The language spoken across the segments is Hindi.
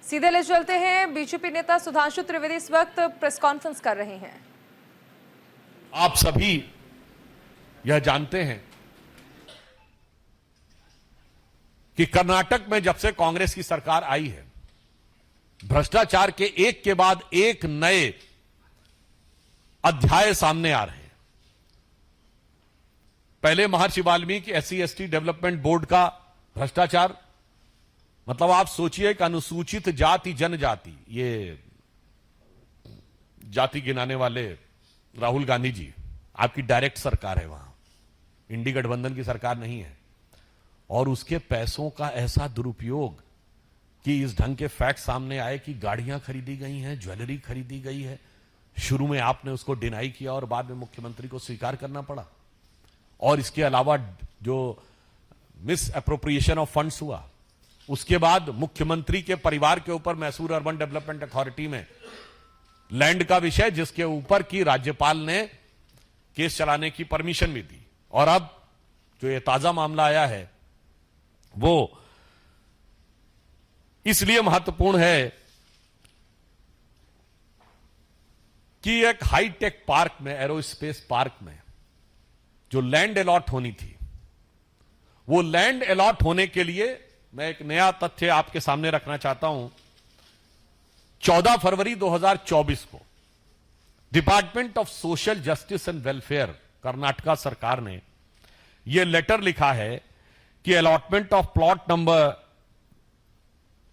सीधे ले चलते हैं। बीजेपी नेता सुधांशु त्रिवेदी इस वक्त प्रेस कॉन्फ्रेंस कर रहे हैं। आप सभी यह जानते हैं कि कर्नाटक में जब से कांग्रेस की सरकार आई है, भ्रष्टाचार के एक के बाद एक नए अध्याय सामने आ रहे हैं। पहले महर्षि वाल्मीकि SC/ST डेवलपमेंट बोर्ड का भ्रष्टाचार, मतलब आप सोचिए कि अनुसूचित जाति जनजाति, ये जाति गिनाने वाले राहुल गांधी जी, आपकी डायरेक्ट सरकार है, वहां इंडी गठबंधन की सरकार नहीं है, और उसके पैसों का ऐसा दुरुपयोग कि इस ढंग के फैक्ट सामने आए कि गाड़ियां खरीदी गई हैं, ज्वेलरी खरीदी गई है। शुरू में आपने उसको डिनाई किया और बाद में मुख्यमंत्री को स्वीकार करना पड़ा। और इसके अलावा जो मिस एप्रोप्रिएशन ऑफ फंड्स हुआ, उसके बाद मुख्यमंत्री के परिवार के ऊपर मैसूर अर्बन डेवलपमेंट अथॉरिटी में लैंड का विषय, जिसके ऊपर की राज्यपाल ने केस चलाने की परमिशन भी दी। और अब जो ये ताजा मामला आया है वो इसलिए महत्वपूर्ण है कि एक हाईटेक पार्क में, एरोस्पेस पार्क में जो लैंड अलॉट होनी थी, वो लैंड अलॉट होने के लिए मैं एक नया तथ्य आपके सामने रखना चाहता हूं। 14 फरवरी 2024 को department of social justice and welfare Karnataka सरकार ने यह लेटर लिखा है कि allotment of plot number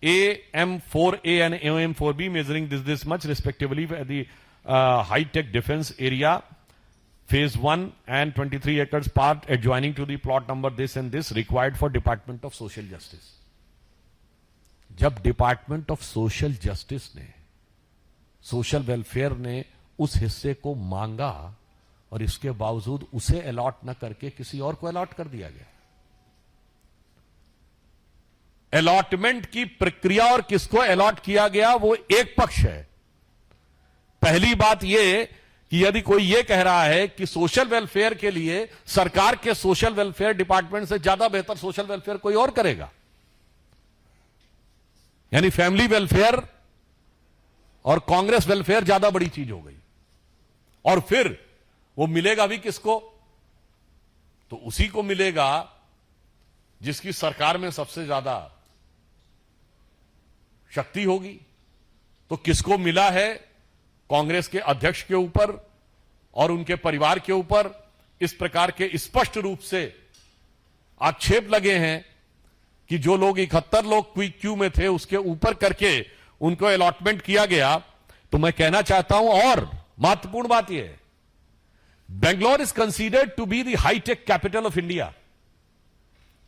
AM4A and AM4B measuring this much respectively for the high-tech defense area phase 1 and 23 acres part adjoining to the plot number this and this required for Department of Social Justice. जब डिपार्टमेंट ऑफ सोशल जस्टिस ने, सोशल वेलफेयर ने उस हिस्से को मांगा और इसके बावजूद उसे अलॉट न करके किसी और को अलॉट कर दिया गया। अलॉटमेंट की प्रक्रिया और किसको अलॉट किया गया वो एक पक्ष है। पहली बात यह कि यदि कोई यह कह रहा है कि सोशल वेलफेयर के लिए सरकार के सोशल वेलफेयर डिपार्टमेंट से ज्यादा बेहतर सोशल वेलफेयर कोई और करेगा, यानी फैमिली वेलफेयर और कांग्रेस वेलफेयर ज्यादा बड़ी चीज हो गई। और फिर वो मिलेगा भी किसको? तो उसी को मिलेगा जिसकी सरकार में सबसे ज्यादा शक्ति होगी। तो किसको मिला है? कांग्रेस के अध्यक्ष के ऊपर और उनके परिवार के ऊपर इस प्रकार के स्पष्ट रूप से आक्षेप लगे हैं कि जो लोग 71 लोग क्विक क्यू में थे उसके ऊपर करके उनको अलॉटमेंट किया गया। तो मैं कहना चाहता हूं, और महत्वपूर्ण बात यह है, Bangalore is considered to be the hi tech capital of India.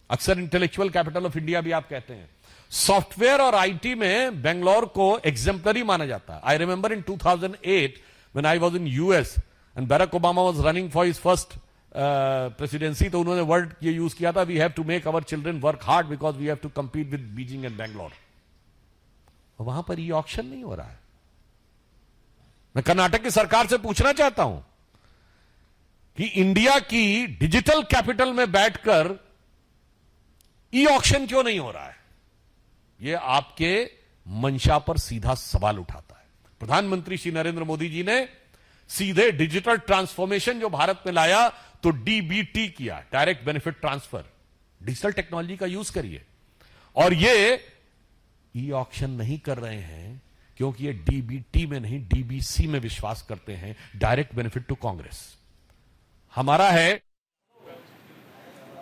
अक्सर इंटेलेक्चुअल कैपिटल ऑफ इंडिया भी आप कहते हैं। सॉफ्टवेयर और आईटी में बेंगलोर को एग्जाम्पलरी माना जाता है। I remember in 2008 when I was in US and Barack Obama was running for his first presidency, तो उन्होंने वर्ड ये यूज किया था, we have to make our children work hard because we have to compete with Beijing and Bangalore. वहां पर ये ऑक्शन नहीं हो रहा है। मैं कर्नाटक की सरकार से पूछना चाहता हूं कि इंडिया की डिजिटल कैपिटल में बैठकर ई ऑक्शन क्यों नहीं हो रहा है? यह आपके मंशा पर सीधा सवाल उठाता है। प्रधानमंत्री श्री नरेंद्र मोदी जी ने सीधे डिजिटल ट्रांसफॉर्मेशन जो भारत में लाया तो DBT किया, direct benefit transfer. Digital technology का यूज करिए। और ये ई ऑक्शन नहीं कर रहे हैं क्योंकि ये DBT में नहीं DBC में विश्वास करते हैं, डायरेक्ट बेनिफिट टू कांग्रेस। हमारा है